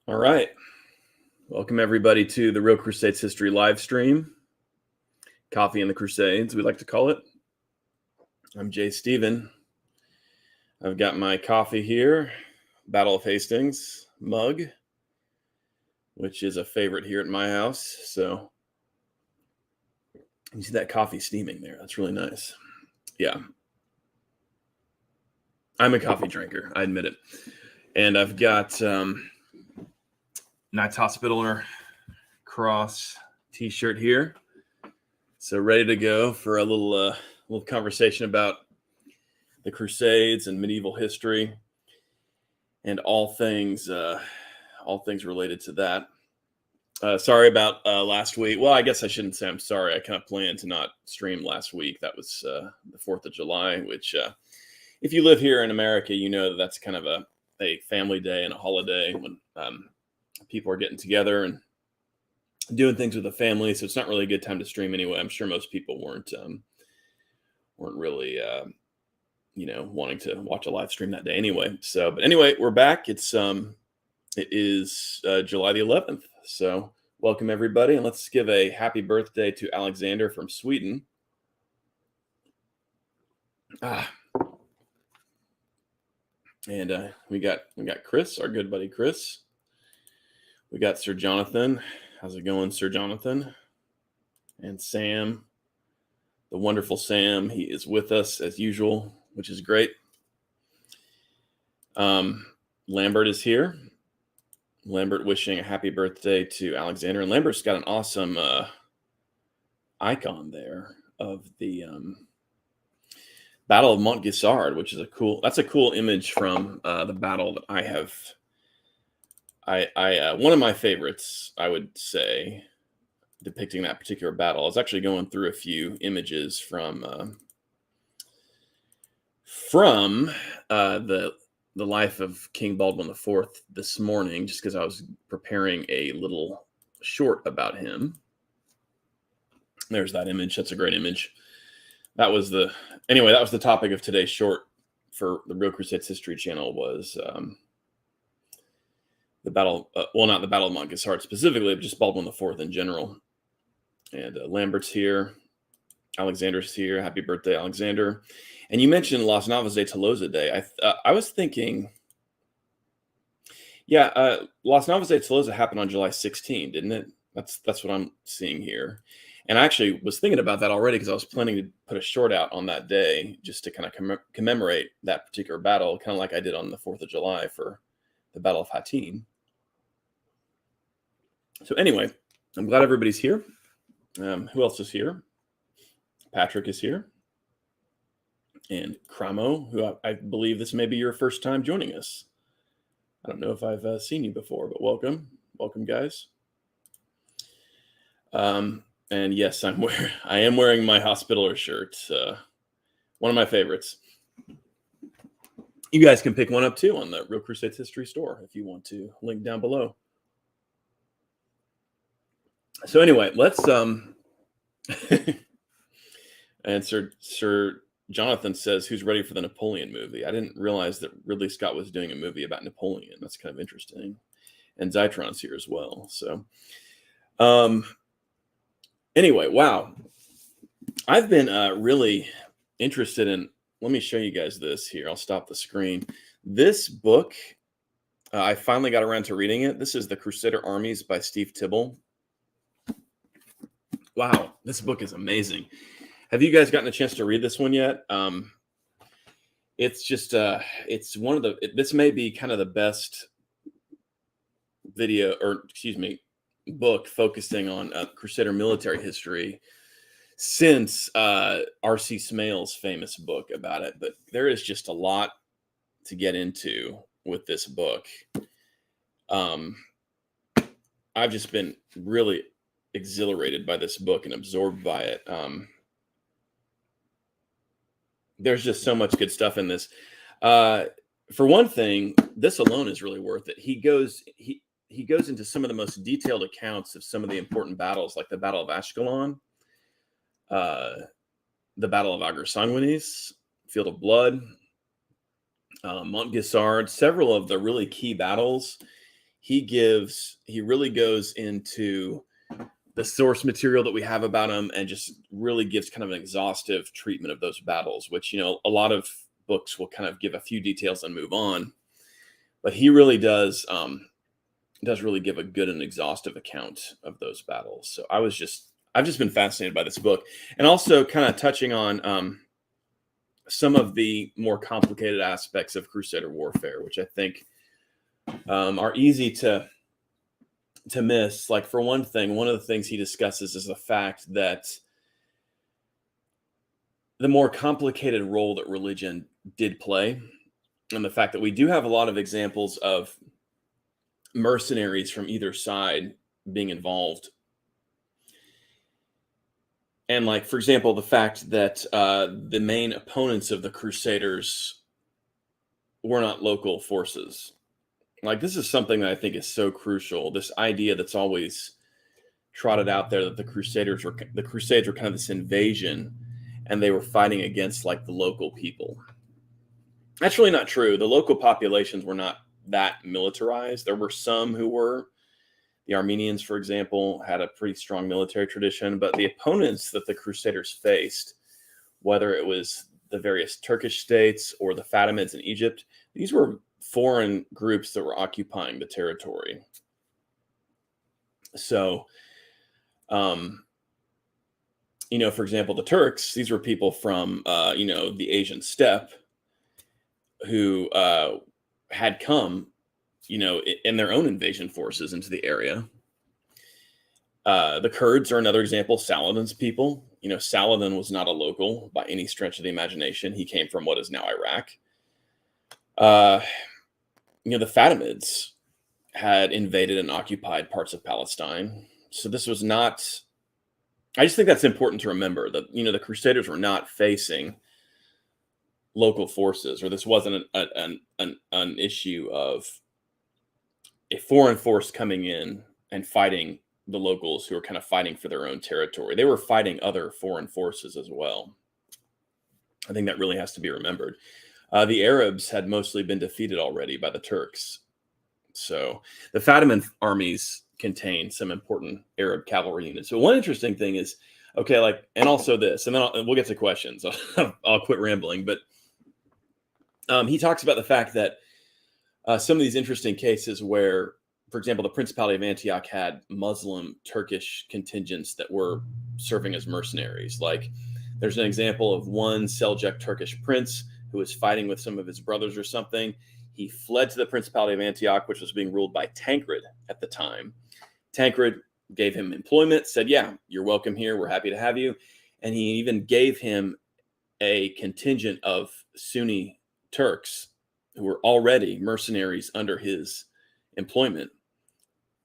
All right. Welcome, everybody, to the Real Crusades History live stream. Coffee and the Crusades, we like to call it. I'm Jay Stephen. I've got my coffee here, Battle of Hastings mug, which is a favorite here at my house. So you see that coffee steaming there. That's really nice. Yeah. I'm a coffee drinker. I admit it. And I've got Knights Hospitaller Cross t-shirt here. So ready to go for a little conversation about the Crusades and medieval history and all things related to that. Sorry about last week. Well, I guess I shouldn't say I'm sorry. I kind of planned to not stream last week. That was the 4th of July, which if you live here in America, you know that's kind of a family day and a holiday when people are getting together and doing things with the family. So it's not really a good time to stream anyway. I'm sure most people weren't really wanting to watch a live stream that day anyway. So, but anyway, we're back. It is July the 11th. So welcome everybody, and let's give a happy birthday to Alexander from Sweden. And we got Chris, our good buddy Chris. We got Sir Jonathan. How's it going, Sir Jonathan? And Sam, the wonderful Sam. He is with us as usual, which is great. Lambert is here. Lambert wishing a happy birthday to Alexander. And Lambert's got an awesome icon there of the Battle of Montgisard, which is a cool image from the battle that I have. One of my favorites, I would say, depicting that particular battle. I was actually going through a few images from the life of King Baldwin IV this morning, just because I was preparing a little short about him. There's that image. That's a great image. That was the topic of today's short for the Real Crusades History channel was the battle. Not the Battle of Montgisard specifically, but just Baldwin IV in general. And Lambert's here. Alexander's here. Happy birthday, Alexander. And you mentioned Las Navas de Tolosa Day. I was thinking, Las Navas de Tolosa happened on July 16, didn't it? That's what I'm seeing here. And I actually was thinking about that already because I was planning to put a short out on that day just to kind of commemorate that particular battle, kind of like I did on the 4th of July for the Battle of Hattin. So anyway, I'm glad everybody's here. Who else is here? Patrick is here. And Cramo, who I believe this may be your first time joining us. I don't know if I've seen you before, but welcome. Welcome, guys. And yes, I am wearing my Hospitaller shirt. One of my favorites. You guys can pick one up too on the Real Crusades History store if you want to. Link down below. So anyway, let's and Sir Jonathan says, who's ready for the Napoleon movie? I didn't realize that Ridley Scott was doing a movie about Napoleon. That's kind of interesting. And Zytron's here as well. So anyway, wow. I've been really interested in, let me show you guys this here. I'll stop the screen. This book, I finally got around to reading it. This is The Crusader Armies by Steve Tibble. Wow, this book is amazing. Have you guys gotten a chance to read this one yet? It's just, it's one of this may be kind of the best book focusing on Crusader military history since R.C. Smale's famous book about it. But there is just a lot to get into with this book. I've just been really exhilarated by this book and absorbed by it. There's just so much good stuff in this. For one thing, this alone is really worth it. He goes into some of the most detailed accounts of some of the important battles, like the Battle of Ashkelon, the Battle of Ager-Sanguinis, Field of Blood, Montgisard, several of the really key battles. he really goes into the source material that we have about him and just really gives kind of an exhaustive treatment of those battles, which, a lot of books will kind of give a few details and move on, but he really does really give a good and exhaustive account of those battles. So I've just been fascinated by this book, and also kind of touching on some of the more complicated aspects of Crusader warfare, which I think are easy to miss. Like, for one thing, one of the things he discusses is the fact that the more complicated role that religion did play, and the fact that we do have a lot of examples of mercenaries from either side being involved. And, like, for example, the fact that the main opponents of the Crusaders were not local forces. Like, this is something that I think is so crucial. This idea that's always trotted out there that the Crusades were kind of this invasion, and they were fighting against, like, the local people. That's really not true. The local populations were not that militarized. There were some who were. The Armenians, for example, had a pretty strong military tradition, but the opponents that the Crusaders faced, whether it was the various Turkish states or the Fatimids in Egypt, these were foreign groups that were occupying the territory. So, for example, the Turks, these were people from, the Asian steppe who had come, in their own invasion forces into the area. The Kurds are another example. Saladin's people. Saladin was not a local by any stretch of the imagination. He came from what is now Iraq. The Fatimids had invaded and occupied parts of Palestine. So this was not. I just think that's important to remember that the Crusaders were not facing local forces, or this wasn't an issue of a foreign force coming in and fighting the locals who are kind of fighting for their own territory. They were fighting other foreign forces as well. I think that really has to be remembered. The Arabs had mostly been defeated already by the Turks. So the Fatimid armies contained some important Arab cavalry units. So one interesting thing is, and also this, and then we'll get to questions. I'll quit rambling, but he talks about the fact that some of these interesting cases where, for example, the Principality of Antioch had Muslim Turkish contingents that were serving as mercenaries. Like, there's an example of one Seljuk Turkish prince who was fighting with some of his brothers or something. He fled to the Principality of Antioch, which was being ruled by Tancred at the time. Tancred gave him employment, said, "Yeah, you're welcome here. We're happy to have you." And he even gave him a contingent of Sunni Turks who were already mercenaries under his employment,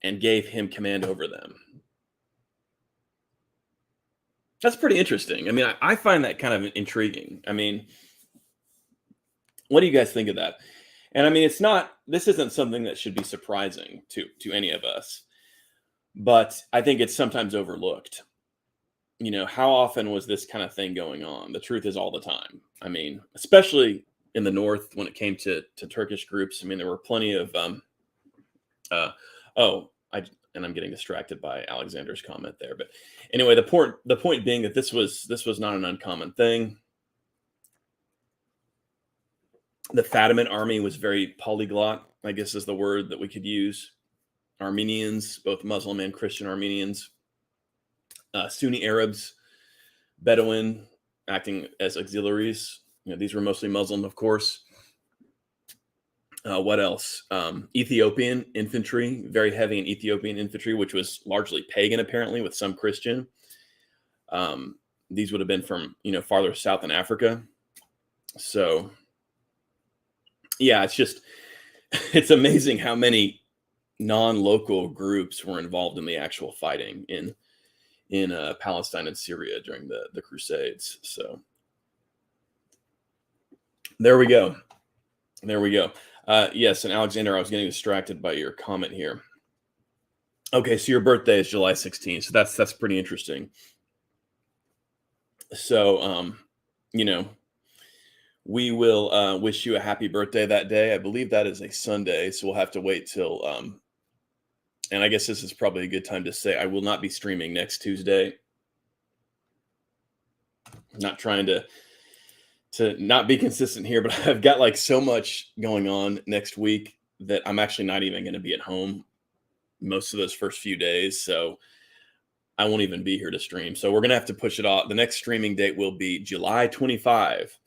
and gave him command over them. That's pretty interesting. I mean, I find that kind of intriguing. I mean, what do you guys think of that? And I mean, this isn't something that should be surprising to any of us, but I think it's sometimes overlooked. How often was this kind of thing going on? The truth is, all the time. I mean, especially in the north when it came to Turkish groups. I mean, there were plenty of I'm getting distracted by Alexander's comment there. But anyway, the point being that this was not an uncommon thing. The Fatimid army was very polyglot, I guess is the word that we could use. Armenians, both Muslim and Christian Armenians, Sunni Arabs, Bedouin acting as auxiliaries. These were mostly Muslim, of course. What else? Ethiopian infantry, very heavy in Ethiopian infantry, which was largely pagan, apparently, with some Christian. These would have been from, farther south in Africa. So, yeah, it's amazing how many non-local groups were involved in the actual fighting in Palestine and Syria during the Crusades. So, there we go. Yes, and Alexander, I was getting distracted by your comment here. Okay, so your birthday is July 16th, so that's pretty interesting. So, we will wish you a happy birthday that day. I believe that is a Sunday, so we'll have to wait till And I guess this is probably a good time to say I will not be streaming next Tuesday. I'm not trying to not be consistent here, but I've got like so much going on next week that I'm actually not even going to be at home most of those first few days. So I won't even be here to stream. So we're going to have to push it off. The next streaming date will be July 25.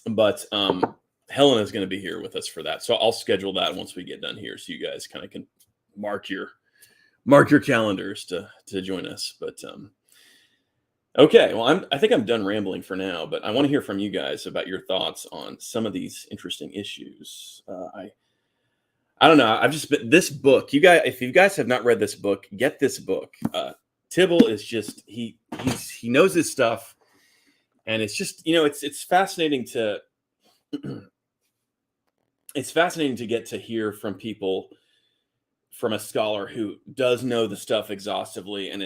But Helen is going to be here with us for that. So I'll schedule that once we get done here, so you guys kind of can mark your calendars to join us. But okay, well, I think I'm done rambling for now, but I want to hear from you guys about your thoughts on some of these interesting issues. I don't know. I've just been this book. You guys, if you guys have not read this book, get this book. Tibble is just he knows his stuff, and it's just it's fascinating to it's fascinating to get to hear from people, from a scholar who does know the stuff exhaustively, and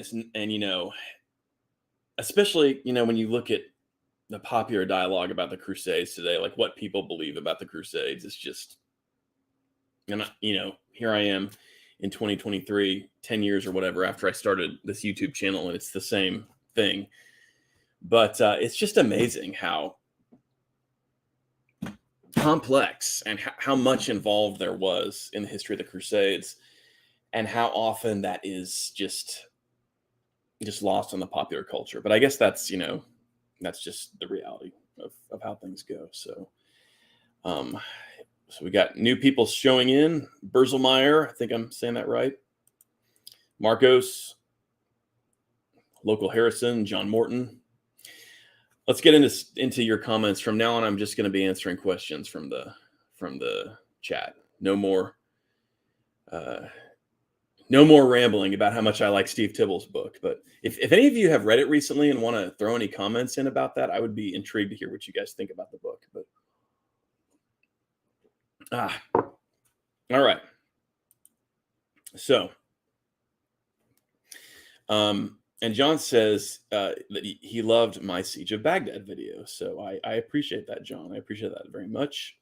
especially when you look at the popular dialogue about the Crusades today, like what people believe about the Crusades, it's just, and here I am in 2023, 10 years or whatever after I started this YouTube channel, and it's the same thing. But it's just amazing how complex and how much involved there was in the history of the Crusades, and how often that is just lost on the popular culture. But I guess that's just the reality of how things go. So so we got new people showing in. Berzelmeyer, I think I'm saying that right. Marcos, Local Harrison, John Morton. Let's get into your comments. From now on, I'm just going to be answering questions from the chat. No more rambling about how much I like Steve Tibble's book. But if any of you have read it recently and want to throw any comments in about that, I would be intrigued to hear what you guys think about the book. But all right. So, and John says that he loved my Siege of Baghdad video. So I appreciate that, John. I appreciate that very much.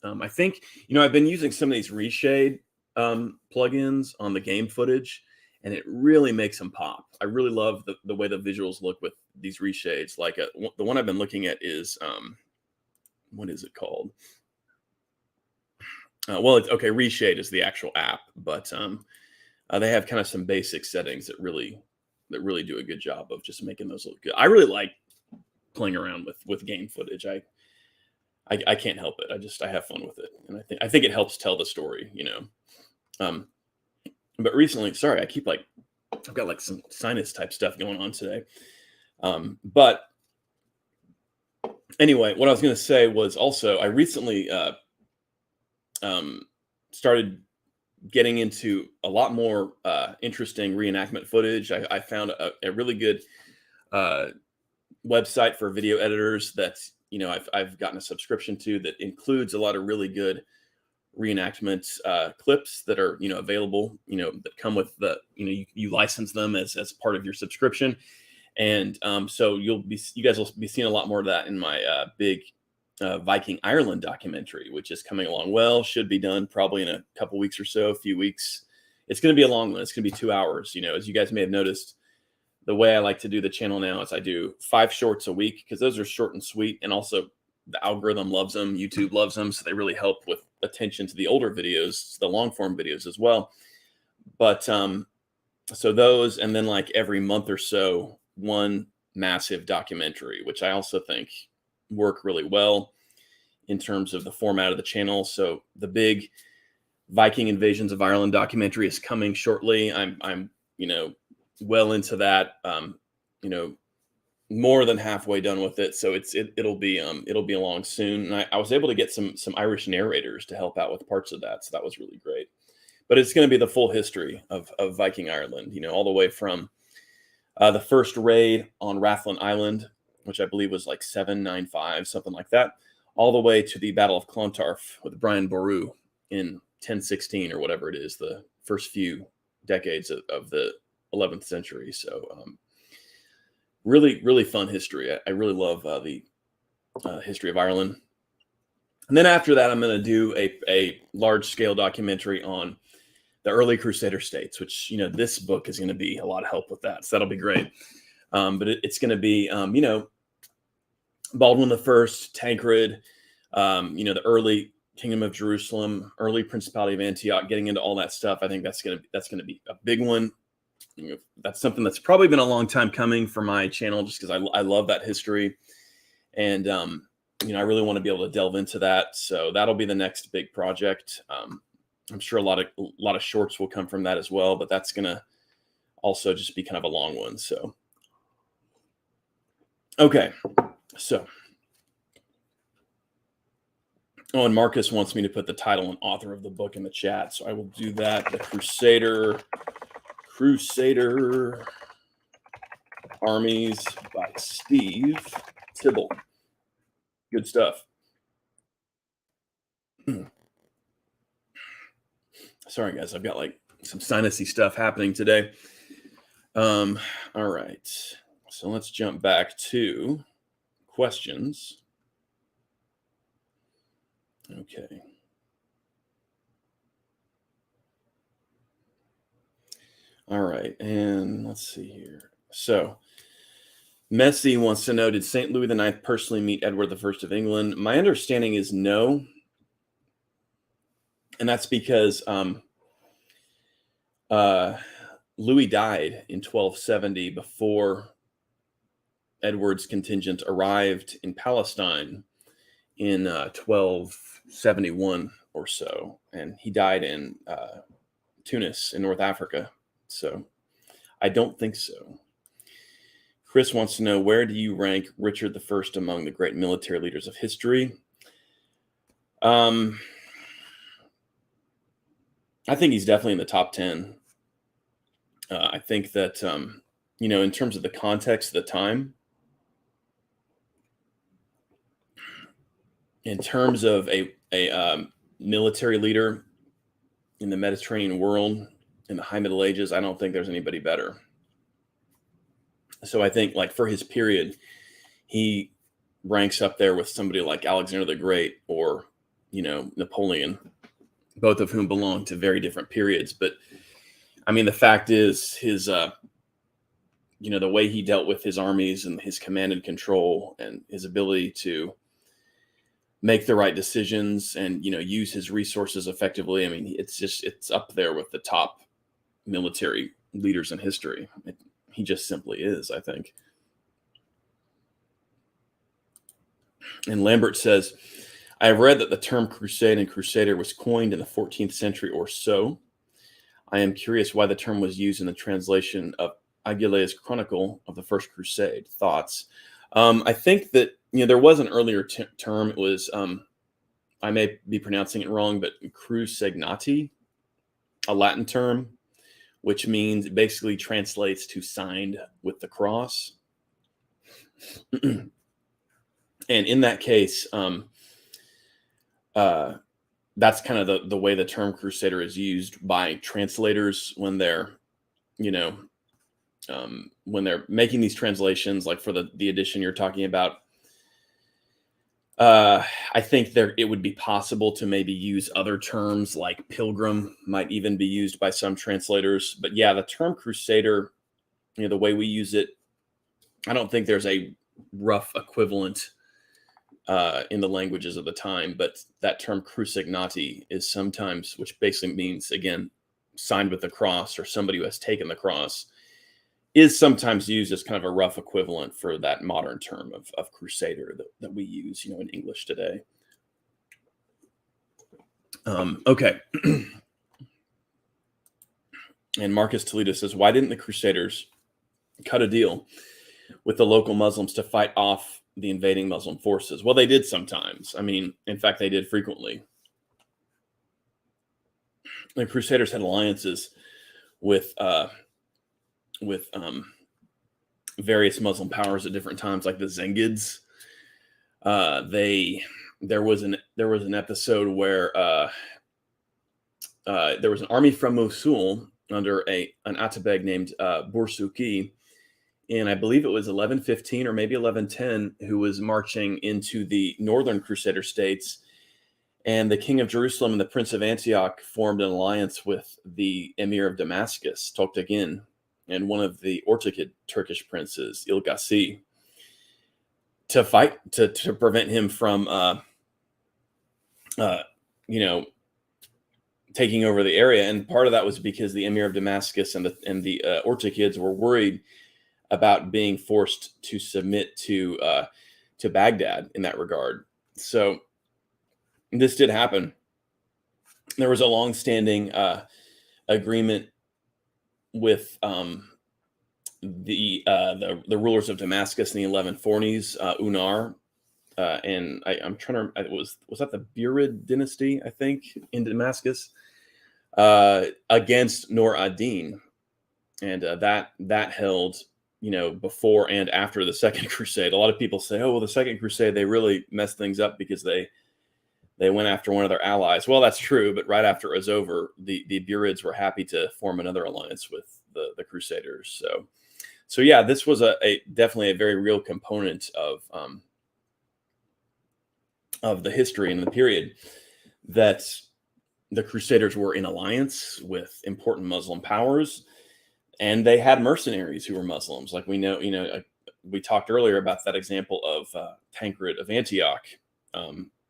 I think, I've been using some of these reshade plugins on the game footage, and it really makes them pop. I really love the way the visuals look with these reshades. Like the one I've been looking at is, what is it called? Reshade is the actual app, but they have kind of some basic settings that really do a good job of just making those look good. I really like playing around with game footage. I can't help it. I have fun with it, and I think it helps tell the story. But recently, sorry, I've got like some sinus type stuff going on today. But anyway, what I was going to say was also I recently started getting into a lot more interesting reenactment footage. I found a really good website for video editors that's I've gotten a subscription to, that includes a lot of really good reenactment clips that are available, that come with the you license them as part of your subscription. And so you guys will be seeing a lot more of that in my big Viking Ireland documentary, which is coming along well. Should be done probably in a couple weeks or so, a few weeks. It's going to be a long one. It's going to be 2 hours. As you guys may have noticed, the way I like to do the channel now is I do 5 shorts a week, because those are short and sweet, and also the algorithm loves them. YouTube loves them, so they really help with attention to the older videos, the long form videos as well. But so those, and then like every month or so, one massive documentary, which I also think work really well in terms of the format of the channel. So the big Viking Invasions of Ireland documentary is coming shortly. I'm well into that, more than halfway done with it. So it'll be along soon. And I was able to get some Irish narrators to help out with parts of that. So that was really great. But it's going to be the full history of Viking Ireland, all the way from the first raid on Rathlin Island, which I believe was like 795, something like that, all the way to the Battle of Clontarf with Brian Boru in 1016 or whatever it is, the first few decades of the 11th century. So really, really fun history. I really love the history of Ireland. And then after that, I'm going to do a large scale documentary on the early Crusader states, which, this book is going to be a lot of help with that. So that'll be great. But it's going to be, Baldwin the First, Tancred, the early Kingdom of Jerusalem, early Principality of Antioch, getting into all that stuff. I think that's going to be a big one. That's something that's probably been a long time coming for my channel, just because I love that history. And, I really want to be able to delve into that. So that'll be the next big project. I'm sure a lot of shorts will come from that as well, but that's going to also just be kind of a long one. So, okay. So, and Marcus wants me to put the title and author of the book in the chat. So I will do that. The Crusader Armies by Steve Tibble. Good stuff. Sorry, guys. I've got like some sinusy stuff happening today. All right. So let's jump back to questions. Okay. All right. And let's see here. So Messi wants to know, did St. Louis IX personally meet Edward I of England? My understanding is no. And that's because Louis died in 1270 before Edward's contingent arrived in Palestine in 1271 or so. And he died in Tunis in North Africa. So I don't think so. Chris wants to know, where do you rank Richard I among the great military leaders of history? I think he's definitely in the top 10. I think that, in terms of the context of the time, in terms of a military leader in the Mediterranean world in the High Middle Ages, I don't think there's anybody better. So I think, like, for his period, he ranks up there with somebody like Alexander the Great or, Napoleon, both of whom belong to very different periods. But I mean, the fact is his, the way he dealt with his armies and his command and control and his ability to make the right decisions and, use his resources effectively. I mean, it's up there with the top military leaders in history. He just simply is, I think. And Lambert says, I have read that the term crusade and crusader was coined in the 14th century or so. I am curious why the term was used in the translation of Aguilera's Chronicle of the First Crusade. Thoughts? I think that, there was an earlier term. It was, I may be pronouncing it wrong, but crucignati, a Latin term, which means, it basically translates to signed with the cross. And in that case, that's kind of the way the term crusader is used by translators when they're, when they're making these translations, like for the edition you're talking about. I think it would be possible to maybe use other terms, like pilgrim might even be used by some translators. But yeah, the term crusader, the way we use it, I don't think there's a rough equivalent in the languages of the time. But that term crucignati is sometimes, which basically means, again, signed with the cross, or somebody who has taken the cross, is sometimes used as kind of a rough equivalent for that modern term of crusader that we use, in English today. Okay. And Marcus Toledo says, why didn't the Crusaders cut a deal with the local Muslims to fight off the invading Muslim forces? Well, they did sometimes. I mean, in fact, they did frequently. The Crusaders had alliances with various Muslim powers at different times, like the Zengids. There was an episode where there was an army from Mosul under an Atabeg named Bursuki, and I believe it was 1115 or maybe 1110, who was marching into the northern Crusader states. And the king of Jerusalem and the prince of Antioch formed an alliance with the emir of Damascus, Toktegin, and one of the Ortikid Turkish princes, Ilgasi, to fight to prevent him from, you know, taking over the area. And part of that was because the emir of Damascus and the Ortikids were worried about being forced to submit to Baghdad in that regard. So this did happen. There was a long-standing agreement with the rulers of Damascus in the 1140s, Unar, and I'm trying to. Was that the Burid dynasty? I think in Damascus against Nur ad-Din, and that held, before and after the Second Crusade. A lot of people say, "Oh, well, the Second Crusade, they really messed things up because they went after one of their allies." Well, that's true, but right after it was over, the Burids were happy to form another alliance with the Crusaders. So yeah, this was definitely a very real component of the history and the period, that the Crusaders were in alliance with important Muslim powers, and they had mercenaries who were Muslims. Like we know, we talked earlier about that example of Tancred of Antioch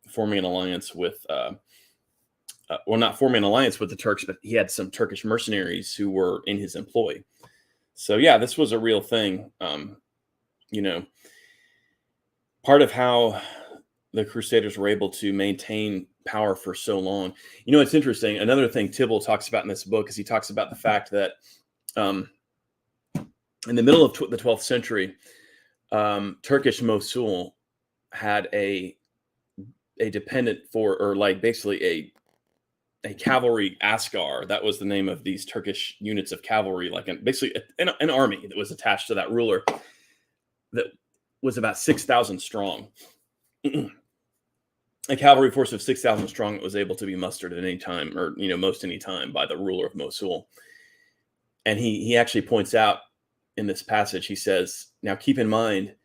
forming an alliance with, well, not forming an alliance with the Turks, but he had some Turkish mercenaries who were in his employ. So yeah, this was a real thing. Part of how the Crusaders were able to maintain power for so long. It's interesting. Another thing Tibble talks about in this book is he talks about the fact that in the middle of the 12th century, Turkish Mosul had a dependent or like basically a cavalry askar. That was the name of these Turkish units of cavalry, like basically an army that was attached to that ruler that was about 6,000 strong. A cavalry force of 6,000 strong that was able to be mustered at any time, or most any time, by the ruler of Mosul. And he actually points out in this passage, he says, now keep in mind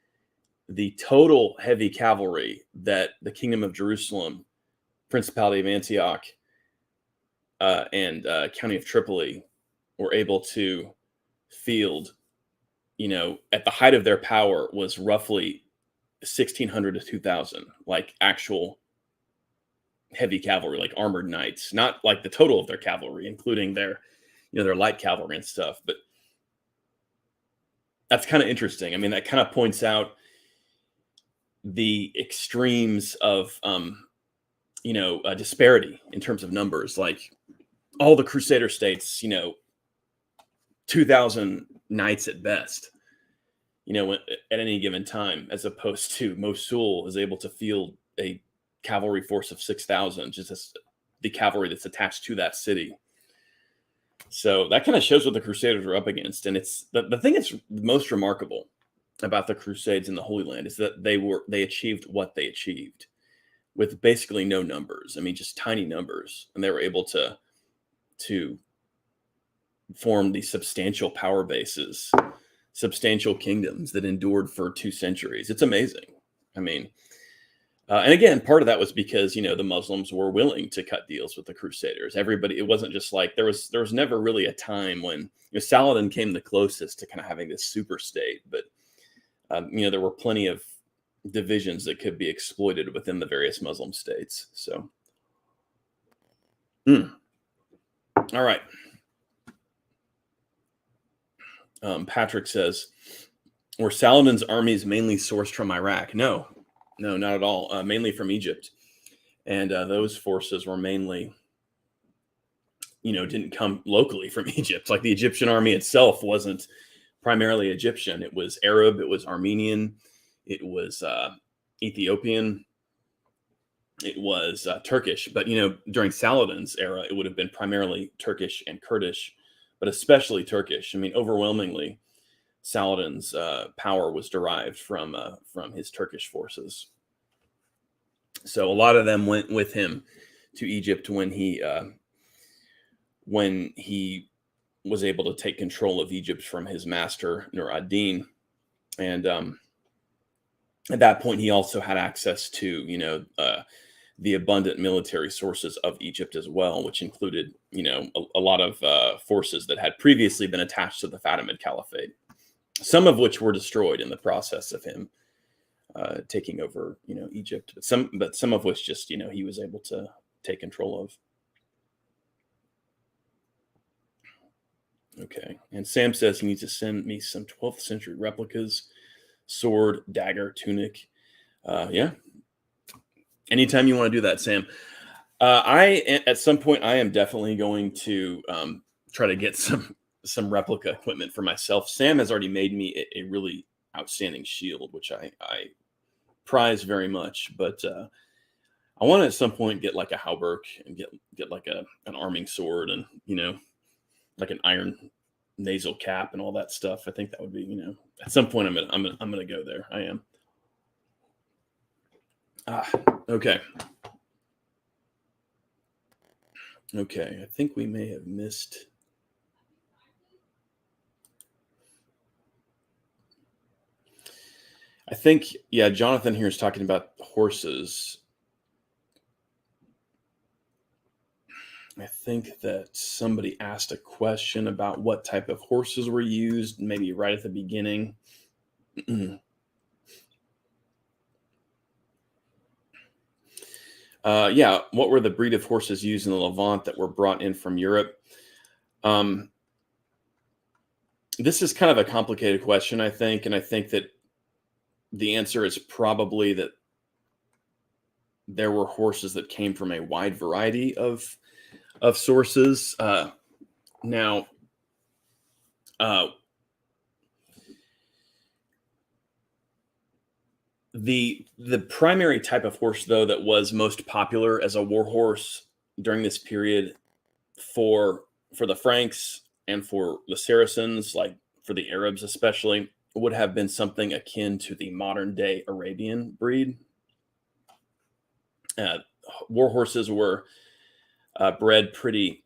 the total heavy cavalry that the Kingdom of Jerusalem, Principality of Antioch, and County of Tripoli were able to field, at the height of their power, was roughly 1,600 to 2,000, like actual heavy cavalry, like armored knights, not like the total of their cavalry, including their, their light cavalry and stuff. But that's kind of interesting. I mean, that kind of points out the extremes of, disparity in terms of numbers. Like all the Crusader states, 2,000 knights at best, at any given time, as opposed to Mosul is able to field a cavalry force of 6,000, just as the cavalry that's attached to that city. So that kind of shows what the Crusaders were up against. And it's the thing that's most remarkable about the Crusades in the Holy Land is that they achieved what they achieved with basically no numbers. I mean, just tiny numbers. And they were able to form these substantial power bases, substantial kingdoms that endured for 2 centuries. It's amazing. I mean, and again, part of that was because, the Muslims were willing to cut deals with the Crusaders. Everybody, it wasn't just like there was never really a time when, Saladin came the closest to kind of having this super state, but there were plenty of divisions that could be exploited within the various Muslim states. So, all right. Patrick says, were Saladin's armies mainly sourced from Iraq? No, not at all. Mainly from Egypt. And those forces were mainly, didn't come locally from Egypt. Like the Egyptian army itself wasn't primarily Egyptian. It was Arab, it was Armenian, it was Ethiopian, it was Turkish. But, during Saladin's era, it would have been primarily Turkish and Kurdish, but especially Turkish. I mean, overwhelmingly, Saladin's power was derived from his Turkish forces. So a lot of them went with him to Egypt when he was able to take control of Egypt from his master Nur ad-Din, and at that point he also had access to the abundant military sources of Egypt as well, which included, a lot of forces that had previously been attached to the Fatimid Caliphate, some of which were destroyed in the process of him taking over, Egypt, but some of which just, he was able to take control of. Okay, and Sam says he needs to send me some 12th century replicas, sword, dagger, tunic. Yeah, anytime you want to do that, Sam. At some point I am definitely going to try to get some replica equipment for myself. Sam has already made me a really outstanding shield, which I prize very much, but I want to at some point get like a hauberk and get like an arming sword, and like an iron nasal cap and all that stuff. I think that would be, at some point I'm gonna go there. I am. Okay. Okay, I think we may have missed. I think, yeah, Jonathan here is talking about horses. I think that somebody asked a question about what type of horses were used, maybe right at the beginning. Yeah, what were the breed of horses used in the Levant that were brought in from Europe? This is kind of a complicated question, I think, and I think that the answer is probably that there were horses that came from a wide variety of sources. Now, the primary type of horse, though, that was most popular as a war horse during this period for the Franks and for the Saracens, like for the Arabs especially, would have been something akin to the modern day Arabian breed. War horses were bred pretty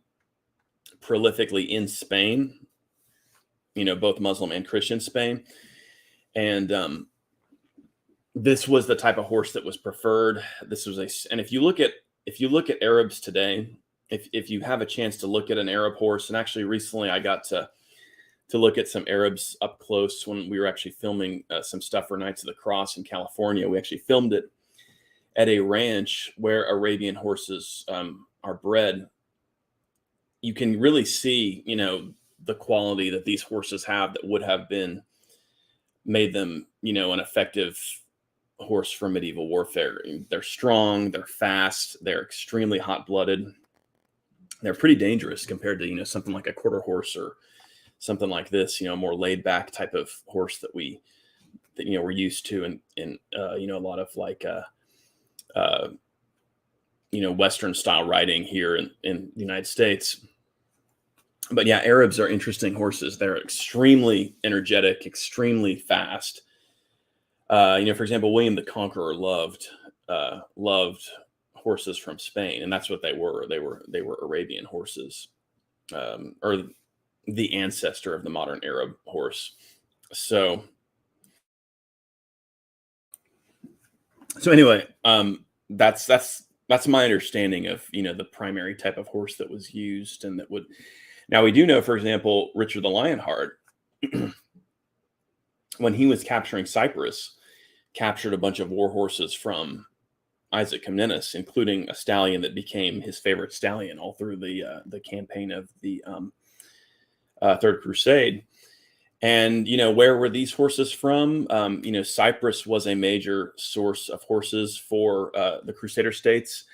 prolifically in Spain, both Muslim and Christian Spain. And this was the type of horse that was preferred. And if you look at Arabs today, if you have a chance to look at an Arab horse, and actually recently I got to look at some Arabs up close when we were actually filming some stuff for Knights of the Cross in California. We actually filmed it at a ranch where Arabian horses are bred. You can really see, the quality that these horses have that would have made them, an effective horse for medieval warfare. They're strong, they're fast, they're extremely hot-blooded. They're pretty dangerous compared to, something like a quarter horse or something like this, more laid back type of horse that we're used to in a lot of like Western style riding here in the United States. But yeah, Arabs are interesting horses. They're extremely energetic, extremely fast. For example, William the Conqueror loved horses from Spain, and that's what they were. They were Arabian horses, or the ancestor of the modern Arab horse. So anyway, that's my understanding of the primary type of horse that was used, and that would. Now we do know, for example, Richard the Lionheart, when he was capturing Cyprus, captured a bunch of war horses from Isaac Comnenus, including a stallion that became his favorite stallion all through the campaign of the Third Crusade. And where were these horses from? Cyprus was a major source of horses for the Crusader states.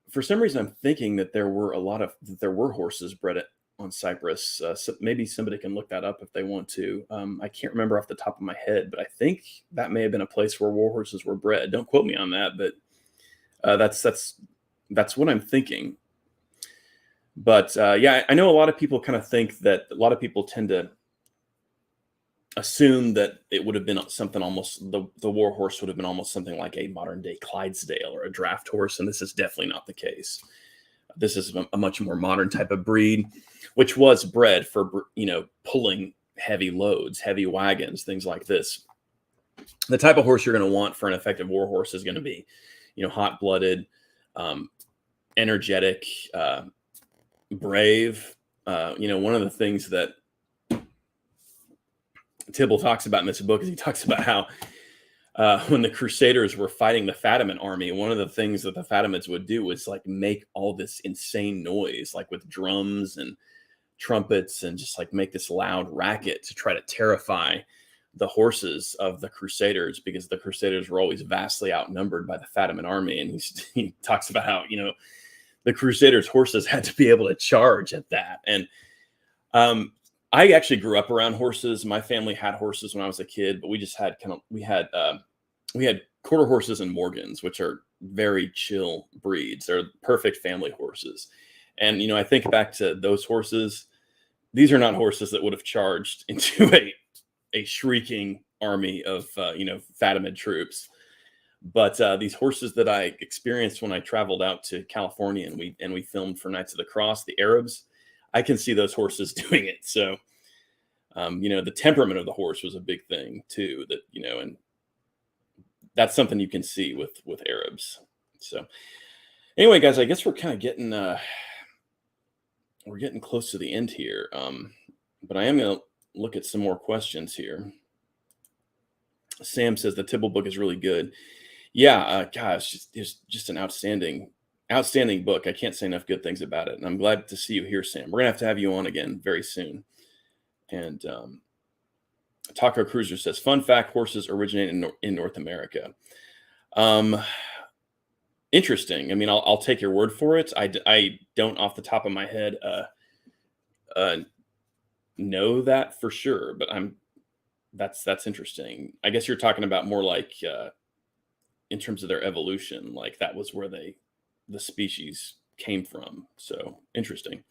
For some reason, I'm thinking that there were horses bred on Cyprus. So maybe somebody can look that up if they want to. I can't remember off the top of my head, but I think that may have been a place where war horses were bred. Don't quote me on that, but that's what I'm thinking. But yeah, I know a lot of people kind of think that a lot of people tend to assume that it would have been something almost the war horse would have been almost something like a modern day Clydesdale or a draft horse, and this is definitely not the case. This is a much more modern type of breed, which was bred for pulling heavy loads, heavy wagons, things like this. The type of horse you're going to want for an effective war horse is going to be, hot-blooded, energetic, brave. One of the things that Tibble talks about in this book is he talks about how when the Crusaders were fighting the Fatimid army, one of the things that the Fatimids would do was like make all this insane noise, like with drums and trumpets, and just like make this loud racket to try to terrify the horses of the Crusaders, because the Crusaders were always vastly outnumbered by the Fatimid army. And he talks about how, the Crusaders' horses had to be able to charge at that. And I actually grew up around horses. My family had horses when I was a kid, but we just had we had quarter horses and Morgans, which are very chill breeds. They're perfect family horses. And, I think back to those horses. These are not horses that would have charged into a shrieking army of, Fatimid troops. But these horses that I experienced when I traveled out to California and we filmed for Knights of the Cross, the Arabs, I can see those horses doing it. So, the temperament of the horse was a big thing too, that, and that's something you can see with Arabs. So anyway, guys, I guess we're kind of getting, we're getting close to the end here. But I am going to look at some more questions here. Sam says the Tibble book is really good. Yeah, gosh, it's just an outstanding book. I can't say enough good things about it. And I'm glad to see you here, Sam. We're going to have you on again very soon. And Taco Cruiser says, fun fact, horses originate in North America. Interesting. I mean, I'll take your word for it. I don't off the top of my head know that for sure, but that's interesting. I guess you're talking about more like in terms of their evolution, like that was where the species came from. So interesting.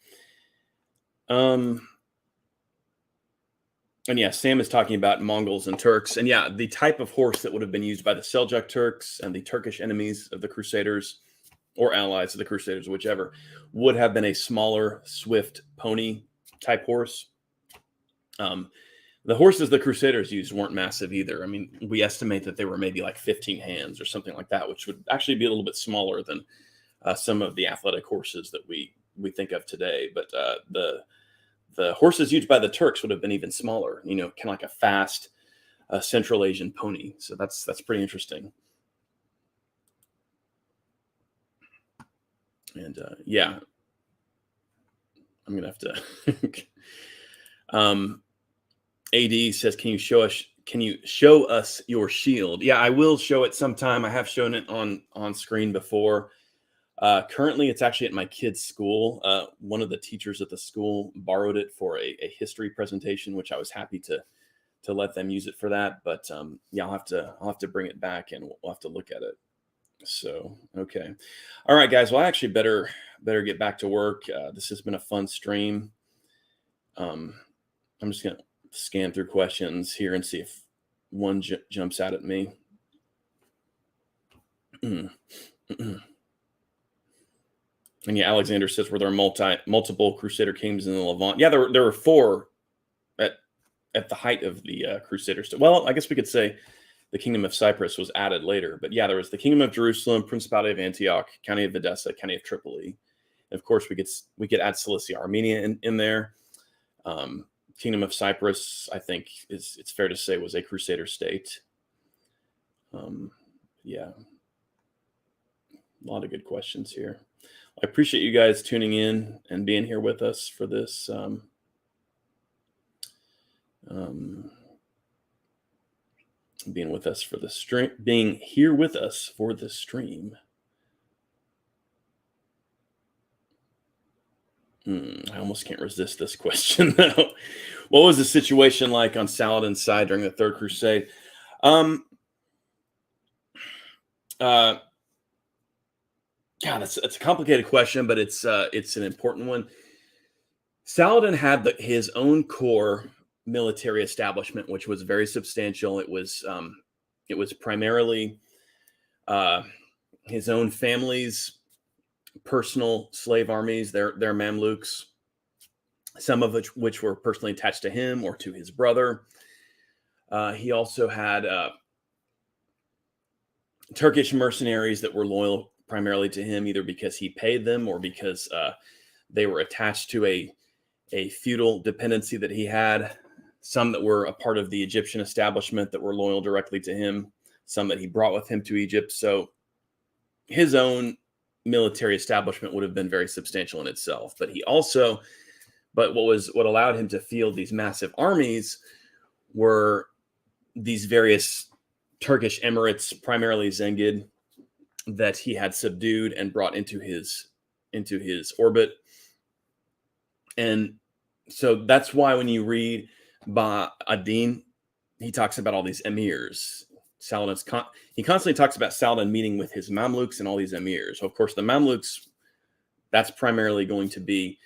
And yeah, Sam is talking about Mongols and Turks. And yeah, the type of horse that would have been used by the Seljuk Turks and the Turkish enemies of the Crusaders, or allies of the Crusaders, whichever, would have been a smaller, swift pony type horse. The horses the Crusaders used weren't massive either. I mean, we estimate that they were maybe like 15 hands or something like that, which would actually be a little bit smaller than some of the athletic horses that we think of today. But the horses used by the Turks would have been even smaller, kind of like a fast Central Asian pony. So that's pretty interesting. And yeah, I'm gonna have to. AD says, "Can you show us your shield?" Yeah, I will show it sometime. I have shown it on screen before. Currently, it's actually at my kid's school. One of the teachers at the school borrowed it for a history presentation, which I was happy to let them use it for that. But yeah, I'll have to bring it back and we'll have to look at it. So okay, all right, guys. Well, I actually better get back to work. This has been a fun stream. I'm just gonna scan through questions here and see if one jumps out at me. And yeah, Alexander says, were there multiple Crusader kings in the Levant? Yeah, there were four at the height of the Crusaders. Well, I guess we could say the Kingdom of Cyprus was added later. But yeah, there was the Kingdom of Jerusalem, Principality of Antioch, County of Edessa, County of Tripoli. And of course, we could add Cilicia, Armenia in there. Kingdom of Cyprus, I think it's fair to say, was a Crusader state. Yeah, a lot of good questions here. I appreciate you guys tuning in and being here with us for this. Being with us for the stream, being here with us for the stream. I almost can't resist this question though. What was the situation like on Saladin's side during the Third Crusade? Yeah, that's a complicated question, but it's an important one. Saladin had his own core military establishment, which was very substantial. It was primarily his own family's personal slave armies, their Mamluks, some of which were personally attached to him or to his brother. He also had Turkish mercenaries that were loyal primarily to him, either because he paid them or because they were attached to a feudal dependency that he had. Some that were a part of the Egyptian establishment that were loyal directly to him. Some that he brought with him to Egypt. So his own military establishment would have been very substantial in itself. But what allowed him to field these massive armies were these various Turkish emirates, primarily Zengid, that he had subdued and brought into his orbit. And so that's why when you read Bah ad-Din, he talks about all these emirs. He constantly talks about Saladin meeting with his Mamluks and all these emirs. So of course, the Mamluks, that's primarily going to be,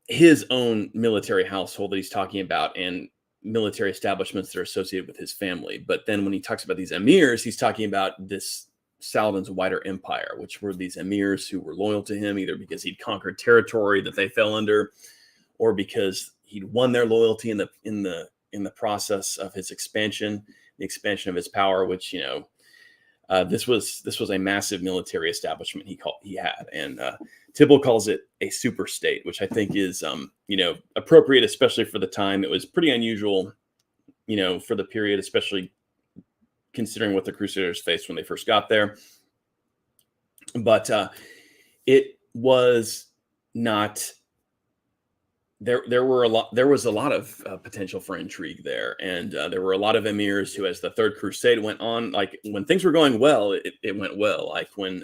his own military household that he's talking about, and military establishments that are associated with his family. But then when he talks about these emirs, he's talking about this Saladin's wider empire, which were these emirs who were loyal to him, either because he'd conquered territory that they fell under, or because he'd won their loyalty in the process of his expansion, the expansion of his power. Which this was a massive military establishment he had, and Tibble calls it a super state, which I think is appropriate, especially for the time. It was pretty unusual, for the period, especially considering what the Crusaders faced when they first got there. But it was not. There was a lot of potential for intrigue there, and there were a lot of emirs who, as the Third Crusade went on, like when things were going well, it went well. Like when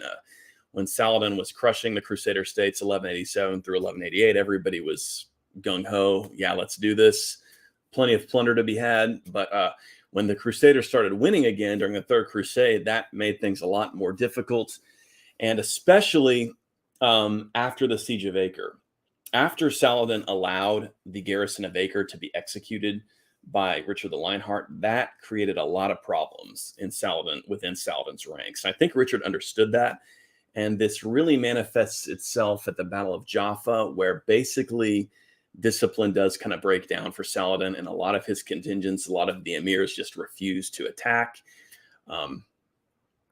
Saladin was crushing the Crusader states, 1187 through 1188, everybody was gung ho. Yeah, let's do this. Plenty of plunder to be had. But when the Crusaders started winning again during the Third Crusade, that made things a lot more difficult, and especially after the Siege of Acre. After Saladin allowed the garrison of Acre to be executed by Richard the Lionheart, that created a lot of problems within Saladin's ranks. I think Richard understood that, and this really manifests itself at the Battle of Jaffa, where basically discipline does kind of break down for Saladin, and a lot of his contingents, a lot of the emirs just refuse to attack.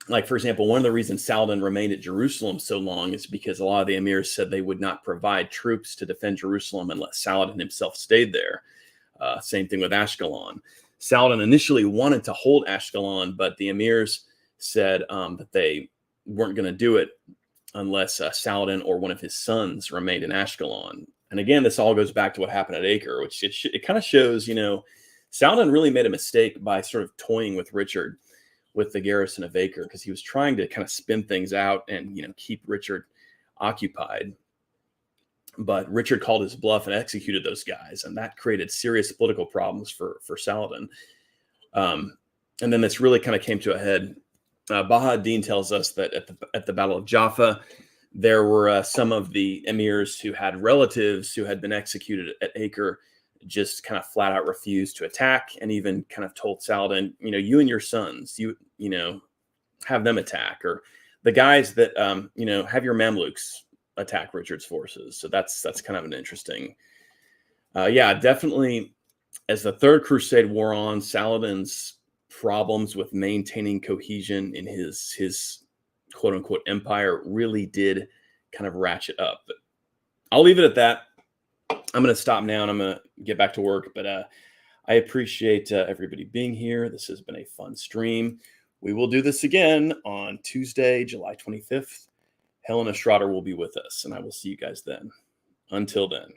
Like, for example, one of the reasons Saladin remained at Jerusalem so long is because a lot of the emirs said they would not provide troops to defend Jerusalem unless Saladin himself stayed there. Same thing with Ashkelon. Saladin initially wanted to hold Ashkelon, but the emirs said that they weren't going to do it unless Saladin or one of his sons remained in Ashkelon. And again, this all goes back to what happened at Acre, which it kind of shows, Saladin really made a mistake by sort of toying with Richard with the garrison of Acre, because he was trying to kind of spin things out and keep Richard occupied. But Richard called his bluff and executed those guys, and that created serious political problems for Saladin. And then this really kind of came to a head. Bah ad-Din tells us that at the Battle of Jaffa, there were some of the emirs who had relatives who had been executed at Acre just kind of flat out refused to attack, and even kind of told Saladin, you and your sons, have them attack, or the guys that, have your Mamluks attack Richard's forces. So that's kind of an interesting, definitely. As the Third Crusade wore on, Saladin's problems with maintaining cohesion in his quote unquote empire really did kind of ratchet up. But I'll leave it at that. I'm going to stop now and I'm going to get back to work, but I appreciate everybody being here. This has been a fun stream. We will do this again on Tuesday, July 25th. Helena Schroeder will be with us, and I will see you guys then. Until then.